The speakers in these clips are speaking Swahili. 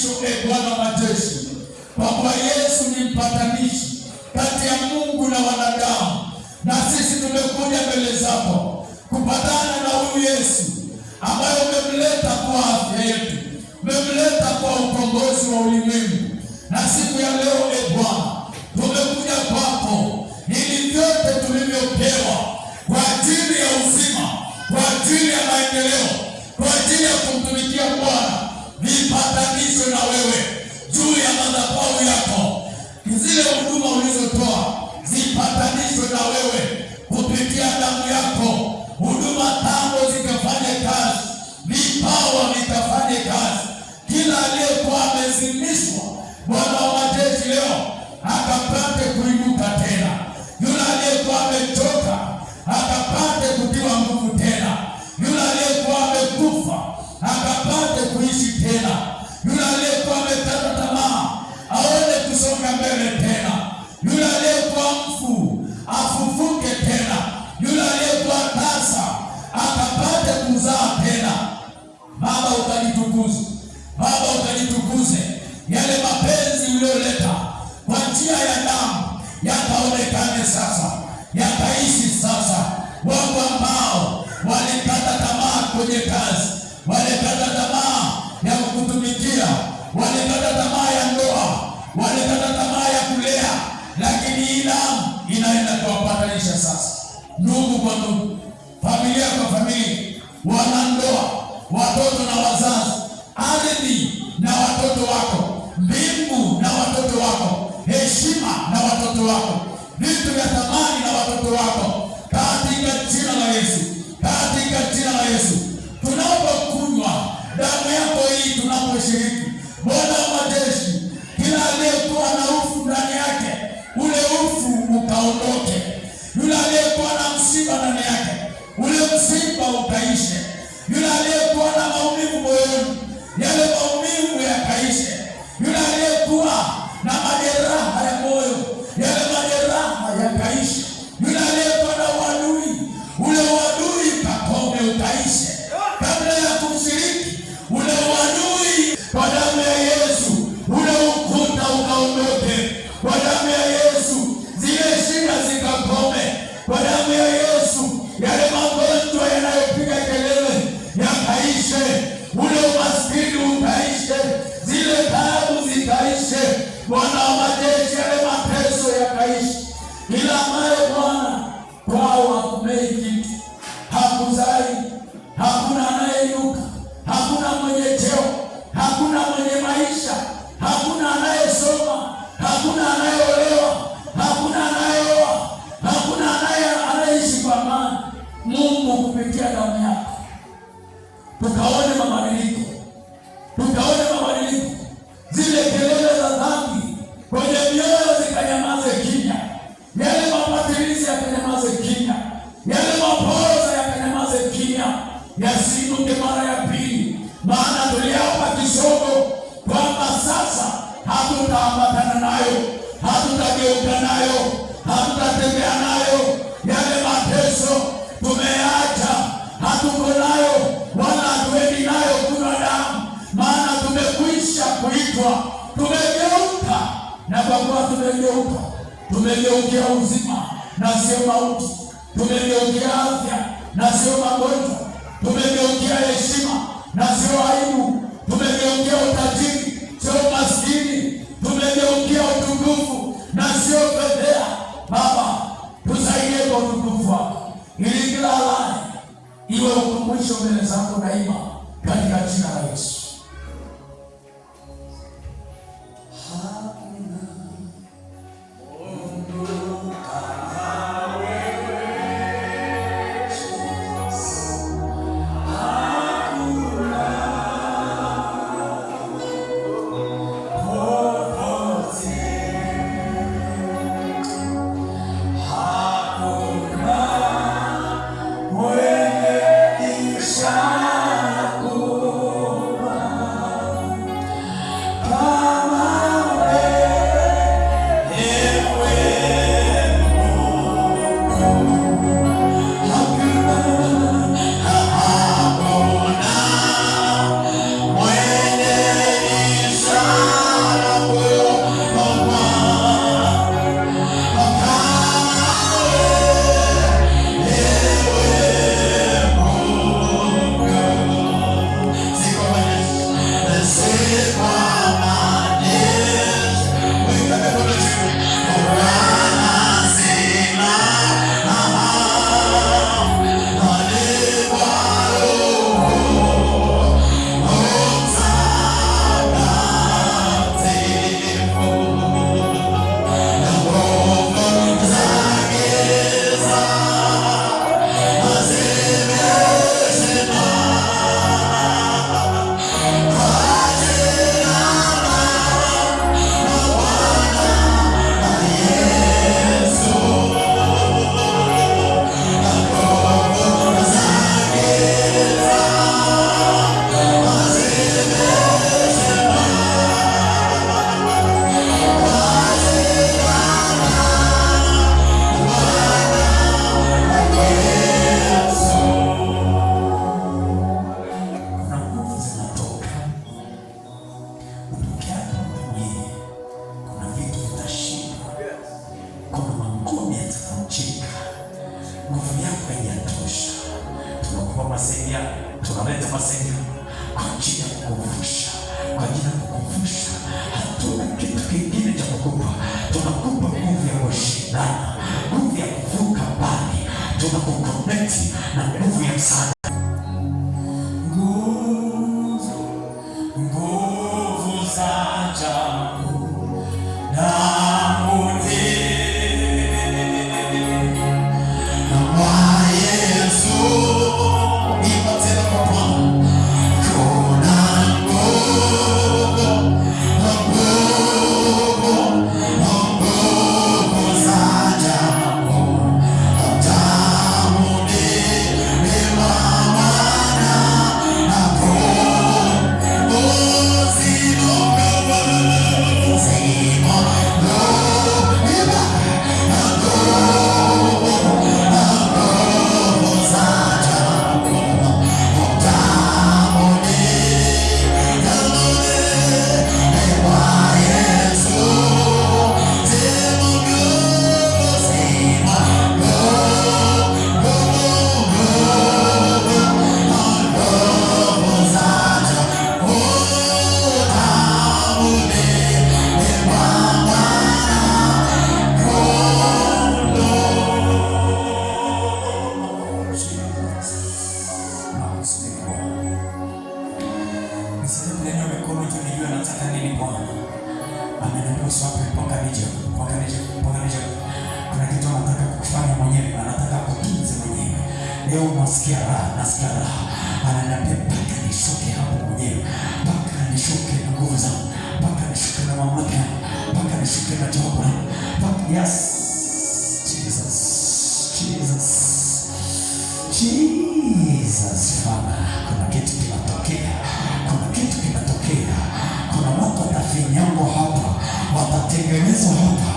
upatanisho, Bwana wa majeshi, kwa kuwa Yesu ni mpatanishi kati ya Mungu na wanadamu, na sisi tumekuja mbele zako kupatana na huyu Yesu ambaye umemleta kwa afya yetu, umemleta kwa ukombozi wa ulimwengu. Na siku ya leo Bwana, tumekuja kwako ili vyote tulivyopewa kwa ajili ya uzima, kwa ajili ya maendeleo, kwa ajili ya kumtumikia Bwana, vipatanishwe na wewe juu ya madhabahu yako. Zile huduma ulizotoa zipatanishwe na wewe kupitia damu yako. Huduma tano zikafanye kazi, vipawa vikafanye kazi. Kila aliyekuwa amezimishwa, Bwana wa majeshi, leo akapate kuinuka tena. Yule aliyekuwa amechoka akapate kutiwa nguvu tena. Yule aliyekuwa amekufa akapate kuishi tena. Yule aliyekuwa amekata tamaa aone kusonga mbele tena. Yule aliyekuwa mfu afufuke tena. Yule aliyekuwa tasa akapate kuzaa tena. Baba ukanitukuze, Baba ukanitukuze. Yale mapenzi uliyoleta kwa njia ya damu yakaonekane sasa, yakaishi sasa. Wako ambao walikata tamaa kwenye kazi, walikata tamaa ya kukutumikia, walikata tamaa ya ndoa, walikata tamaa ya kulea, lakini hii damu inaenda kuwapatanisha sasa. Ndugu kwa ndugu, familia kwa familia, wanandoa, watoto na wazazi, ardhi na watoto wako, mbingu na watoto wako, heshima na watoto wako, vitu vya thamani na watoto wako, katika jina la Yesu, katika jina la Yesu. Tunapokunywa damu yako hii, tunaposhiriki, Bwana wa majeshi, kila aliyekuwa na ufu ndani yake, ule ufu ukaondoke. Yule aliyekuwa na msiba ndani yake, ule msiba ukaishe. Yule aliyekuwa na maumivu moyoni, yale maumivu yakaishe. Yule aliyekuwa na majeraha ya moyo, yale majeraha yakaishe. Yule aliyekuwa na uadui, ule uadui kakome ukaishe. Kabla ya kushiriki ule uadui, kwa damu ya Yesu ule ukuta ukaondoke. Kwa damu ya Yesu zile shida zikakome. Kwa damu ya Yesu yale magonjwa yanayopiga kelele yakaishe. Ule umaskini ukaishe, zile taabu zikaishe. Bwana wa majeshi, yale mateso yakaishe. Ila ambaye Bwana kwao hakumei kitu, hakuzai, hakuna anayeinuka, hakuna mwenye cheo, hakuna mwenye maisha, hakuna anayesoma, hakuna anayeolewa, hakuna anayeoa, hakuna anayeishi kwa amani. Mungu, kupitia damu yako tukaone mabadiliko, tukaone mabadiliko. Zile kelele za dhambi kwenye mioyo zikanyamaze kimya, yale mapatilizi yakanyamaze kimya, yale mapoza yakanyamaze kimya, yasiinuke mara ya pili. Maana tuliapa kisogo kwamba sasa hatutaambatana nayo, hatutageuka nayo, hatutatembea nayo. Yale mateso tumeacha, hatuko nayo wala hatuendi nayo kunywa damu, maana tumekwisha kuitwa, tumegeuka. Na kwa kuwa tumegeuka, tumegeukia uzima na sio mauti, tumegeukia afya na sio magonjwa, tumegeukia heshima na sio aibu, tumegeukia utajiri sio maskini, tumegeukia utukufu na sio fedheha. Baba, tusaidie kwa utukufu wako, ili kila alani iwe ukumbusho mbele zako daima, katika jina la Yesu. Shall kwa ajili ya kukuvusha, kwa ajili ya kukuvusha. Hatuna kitu kingine cha kukupa. Tunakupa nguvu ya kushindana, nguvu ya kuvuka mbali. Tunakuconnect na nguvu ya msaada. Nguvu za ajabu damuni na Yesu. Imba tena kwa Bwana. Kuna nguvu za ajabu damuni Leo nasikia raha, ananiambia mpaka nishuke hapo mwenyewe, mpaka nishuke na nguvu zangu, mpaka nishuke na mamlaka yangu, mpaka nishuke na jawabu langu, mpaka yes, Jesus Father, kuna kitu kinatokea, kuna watu watafinyangwa hapa, watatengenezwa hapa,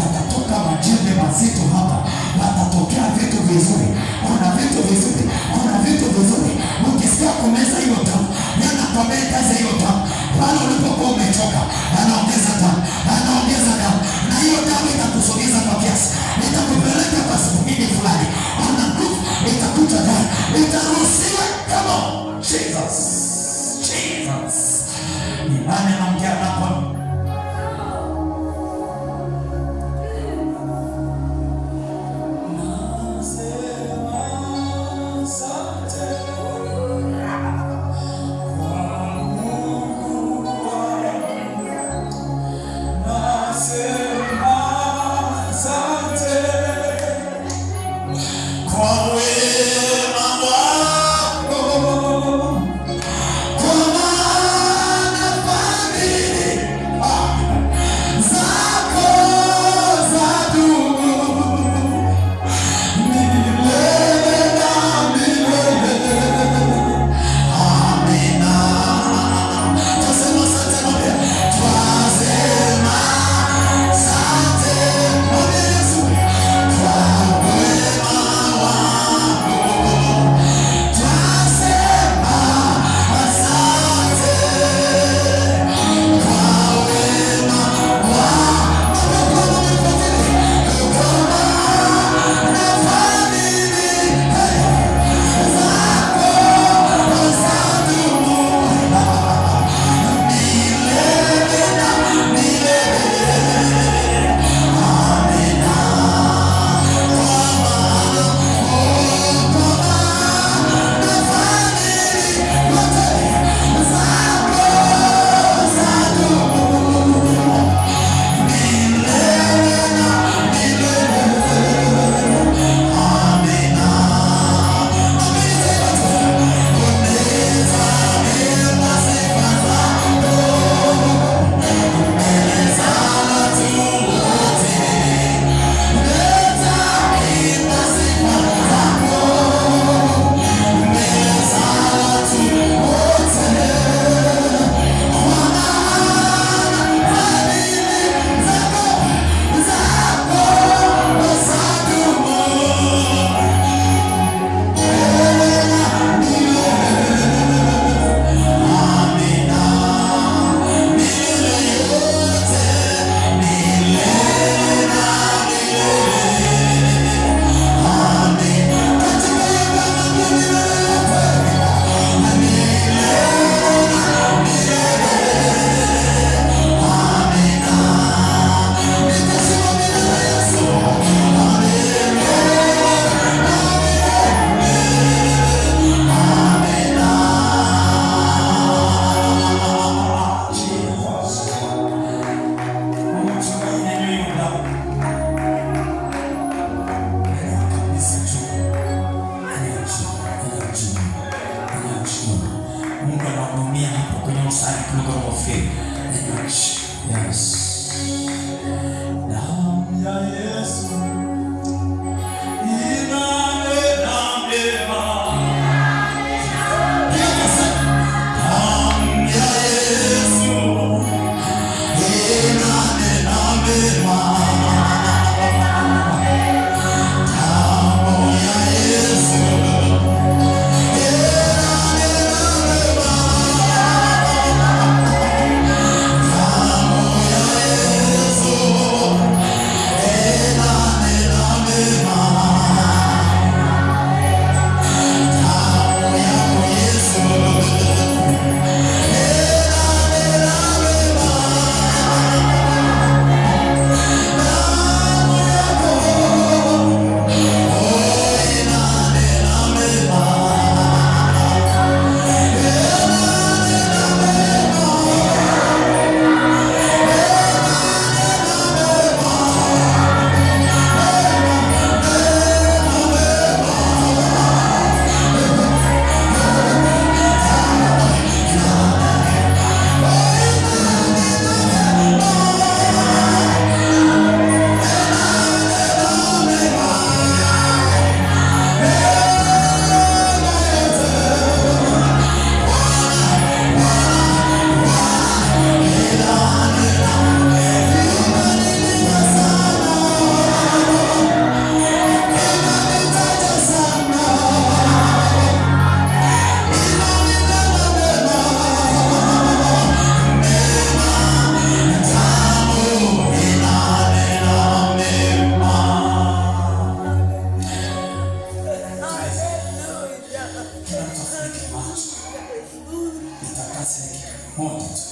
watatoka majembe mazito hapa, watatokea vitu vizuri. Kuna vitu vizuri. Ukisikia kumeza hiyo tamu, nenda kwa meza hiyo tamu. Pale ulipokuwa umechoka, anaongeza damu. Na hiyo damu itakusogeza kwa kiasi. Itakupeleka kwa sehemu fulani. Ana nguvu, itakuja ndani. Itaruhusiwa. Come on. Jesus. Ni nani anaongea hapa? Kwa maana Ingia hapo kwenye mstari kuliko unafikiri. Yes. Damu ya Yesu moja.